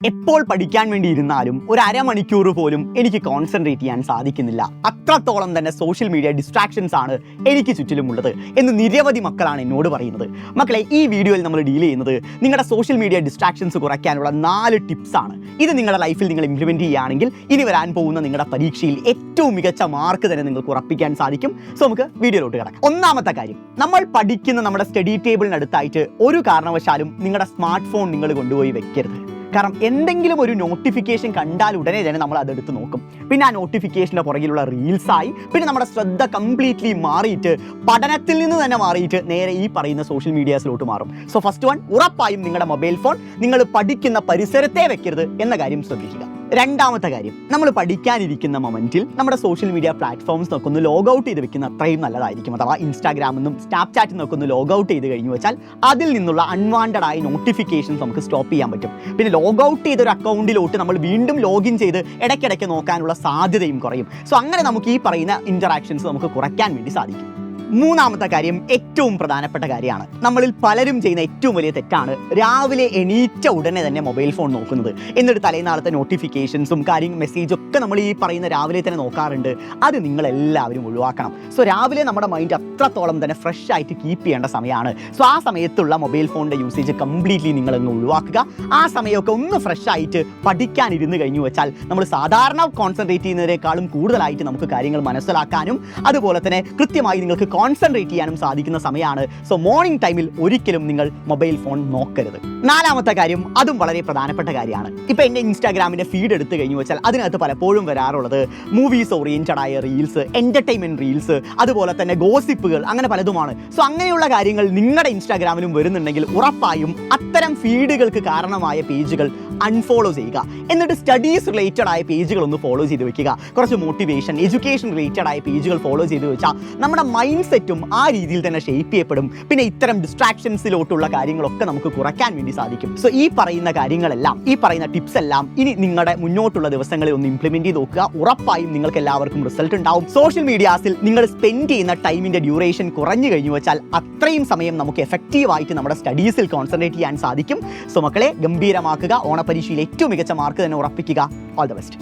എപ്പോൾ പഠിക്കാൻ വേണ്ടി ഇരുന്നാലും ഒരു അരമണിക്കൂർ പോലും എനിക്ക് കോൺസെൻട്രേറ്റ് ചെയ്യാൻ സാധിക്കുന്നില്ല. അത്രത്തോളം തന്നെ സോഷ്യൽ മീഡിയ ഡിസ്ട്രാക്ഷൻസ് ആണ് എനിക്ക് ചുറ്റിലുമുള്ളത് എന്ന് നിരവധി മക്കളാണ് എന്നോട് പറയുന്നത്. മക്കളെ, ഈ വീഡിയോയിൽ നമ്മൾ ഡീൽ ചെയ്യുന്നത് നിങ്ങളുടെ സോഷ്യൽ മീഡിയ ഡിസ്ട്രാക്ഷൻസ് കുറയ്ക്കാനുള്ള 4 ടിപ്സ് ആണ്. ഇത് നിങ്ങളുടെ ലൈഫിൽ നിങ്ങൾ ഇംപ്ലിമെൻറ്റ് ചെയ്യുകയാണെങ്കിൽ ഇനി വരാൻ പോകുന്ന നിങ്ങളുടെ പരീക്ഷയിൽ ഏറ്റവും മികച്ച മാർക്ക് തന്നെ നിങ്ങൾക്ക് ഉറപ്പിക്കാൻ സാധിക്കും. സോ നമുക്ക് വീഡിയോയിലോട്ട് കിടക്കാം. ഒന്നാമത്തെ കാര്യം, നമ്മൾ പഠിക്കുന്ന നമ്മുടെ സ്റ്റഡി ടേബിളിനടുത്തായിട്ട് ഒരു കാരണവശാലും നിങ്ങളുടെ സ്മാർട്ട് ഫോൺ നിങ്ങൾ കൊണ്ടുപോയി വെക്കരുത്. കാരണം എന്തെങ്കിലും ഒരു നോട്ടിഫിക്കേഷൻ കണ്ടാൽ ഉടനെ തന്നെ നമ്മൾ അതെടുത്ത് നോക്കും. പിന്നെ ആ നോട്ടിഫിക്കേഷൻ്റെ പുറകിലുള്ള റീൽസായി പിന്നെ നമ്മുടെ ശ്രദ്ധ കംപ്ലീറ്റ്ലി മാറിയിട്ട് പഠനത്തിൽ നിന്ന് തന്നെ മാറിയിട്ട് നേരെ ഈ പറയുന്ന സോഷ്യൽ മീഡിയാസിലോട്ട് മാറും. സോ ഫസ്റ്റ് വൺ, ഉറപ്പായും നിങ്ങളുടെ മൊബൈൽ ഫോൺ നിങ്ങൾ പഠിക്കുന്ന പരിസരത്തെ വെക്കരുത് എന്ന കാര്യം ശ്രദ്ധിക്കുക. രണ്ടാമത്തെ കാര്യം, നമ്മൾ പഠിക്കാനിരിക്കുന്ന മൊമെന്റിൽ നമ്മുടെ സോഷ്യൽ മീഡിയ പ്ലാറ്റ്ഫോംസ് നോക്കൊന്ന് ലോഗ് ഔട്ട് ചെയ്ത് വെക്കുന്ന അത്രയും നല്ലതായിരിക്കും. അഥവാ ഇൻസ്റ്റാഗ്രാമെന്നും സ്നാപ്ചാറ്റിൽ നോക്കൊന്ന് ലോഗ് ഔട്ട് ചെയ്ത് കഴിഞ്ഞു വെച്ചാൽ അതിൽ നിന്നുള്ള അൺവാണ്ടഡ് ആയ നോട്ടിഫിക്കേഷൻസ് നമുക്ക് സ്റ്റോപ്പ് ചെയ്യാൻ പറ്റും. പിന്നെ ലോഗ് ഔട്ട് ചെയ്തൊരു അക്കൗണ്ടിലോട്ട് നമ്മൾ വീണ്ടും ലോഗിൻ ചെയ്ത് ഇടയ്ക്കിടയ്ക്ക് നോക്കാനുള്ള സാധ്യതയും കുറയും. സോ അങ്ങനെ നമുക്ക് ഈ പറയുന്ന ഇന്ററാക്ഷൻസ് നമുക്ക് കുറയ്ക്കാൻ വേണ്ടി സാധിക്കും. മൂന്നാമത്തെ കാര്യം ഏറ്റവും പ്രധാനപ്പെട്ട കാര്യമാണ്. നമ്മളിൽ പലരും ചെയ്യുന്ന ഏറ്റവും വലിയ തെറ്റാണ് രാവിലെ എണീറ്റ ഉടനെ തന്നെ മൊബൈൽ ഫോൺ നോക്കുന്നത്. എന്നിട്ട് തലേനാളത്തെ നോട്ടിഫിക്കേഷൻസും മെസ്സേജും ഒക്കെ നമ്മൾ ഈ പറയുന്ന രാവിലെ തന്നെ നോക്കാറുണ്ട്. അത് നിങ്ങളെല്ലാവരും ഒഴിവാക്കണം. സോ രാവിലെ നമ്മുടെ മൈൻഡ് അത്രത്തോളം തന്നെ ഫ്രഷ് ആയിട്ട് കീപ്പ് ചെയ്യേണ്ട സമയമാണ്. സോ ആ സമയത്തുള്ള മൊബൈൽ ഫോണിൻ്റെ യൂസേജ് കംപ്ലീറ്റ്ലി നിങ്ങളങ്ങ് ഒഴിവാക്കുക. ആ സമയമൊക്കെ ഒന്ന് ഫ്രഷ് ആയിട്ട് പഠിക്കാനിരുന്ന് കഴിഞ്ഞു വെച്ചാൽ നമ്മൾ സാധാരണ കോൺസെൻട്രേറ്റ് ചെയ്യുന്നതിനേക്കാളും കൂടുതലായിട്ട് നമുക്ക് കാര്യങ്ങൾ മനസ്സിലാക്കാനും അതുപോലെ തന്നെ കൃത്യമായി നിങ്ങൾക്ക് കോൺസെൻട്രേറ്റ് ചെയ്യാനും സാധിക്കുന്ന സമയമാണ്. സോ മോർണിംഗ് ടൈമിൽ ഒരിക്കലും നിങ്ങൾ മൊബൈൽ ഫോൺ നോക്കരുത്. നാലാമത്തെ കാര്യം, അതും വളരെ പ്രധാനപ്പെട്ട കാര്യമാണ്. ഇപ്പം എൻ്റെ ഇൻസ്റ്റാഗ്രാമിൻ്റെ ഫീഡ് എടുത്തു കഴിഞ്ഞു വെച്ചാൽ അതിനകത്ത് പലപ്പോഴും വരാറുള്ളത് മൂവീസ് ഓറിയൻറ്റഡ് ആയ റീൽസ്, എൻ്റർടൈൻമെൻറ്റ് റീൽസ്, അതുപോലെ തന്നെ ഗോസിപ്പുകൾ, അങ്ങനെ പലതുമാണ്. സോ അങ്ങനെയുള്ള കാര്യങ്ങൾ നിങ്ങളുടെ ഇൻസ്റ്റാഗ്രാമിലും വരുന്നുണ്ടെങ്കിൽ ഉറപ്പായും അത്തരം ഫീഡുകൾക്ക് കാരണമായ പേജുകൾ അൺഫോളോ ചെയ്യുക. എന്നിട്ട് സ്റ്റഡീസ് റിലേറ്റഡ് ആയ പേജുകൾ ഒന്ന് ഫോളോ ചെയ്ത് വെക്കുക. കുറച്ച് മോട്ടിവേഷൻ, എഡ്യൂക്കേഷൻ റിലേറ്റഡ് ആയ പേജുകൾ ഫോളോ ചെയ്ത് വെച്ചാൽ നമ്മുടെ മൈൻഡ് സെറ്റും ആ രീതിയിൽ തന്നെ ഷേപ്പ് ചെയ്യപ്പെടും. പിന്നെ ഇത്തരം ഡിസ്ട്രാക്ഷൻസിലോട്ടുള്ള കാര്യങ്ങളൊക്കെ നമുക്ക് കുറയ്ക്കാൻ വേണ്ടി സാധിക്കും. സോ ഈ പറയുന്ന കാര്യങ്ങളെല്ലാം, ഈ പറയുന്ന ടിപ്സ് എല്ലാം ഇനി നിങ്ങളുടെ മുന്നോട്ടുള്ള ദിവസങ്ങളിൽ ഒന്ന് ഇംപ്ലിമെന്റ് ചെയ്ത് നോക്കുക. ഉറപ്പായും നിങ്ങൾക്ക് എല്ലാവർക്കും റിസൾട്ട് ഉണ്ടാവും. സോഷ്യൽ മീഡിയാസിൽ നിങ്ങൾ സ്പെൻഡ് ചെയ്യുന്ന ടൈമിന്റെ ഡ്യൂറേഷൻ കുറഞ്ഞു കഴിഞ്ഞു വെച്ചാൽ അത്രയും സമയം നമുക്ക് എഫക്റ്റീവായിട്ട് നമ്മുടെ സ്റ്റഡീസിൽ കോൺസെൻട്രേറ്റ് ചെയ്യാൻ സാധിക്കും. സോ മക്കളെ, ഗംഭീരമാക്കുക. ഓണപരീക്ഷയിൽ ഏറ്റവും മികച്ച മാർക്ക് തന്നെ ഉറപ്പിക്കുക. All the best.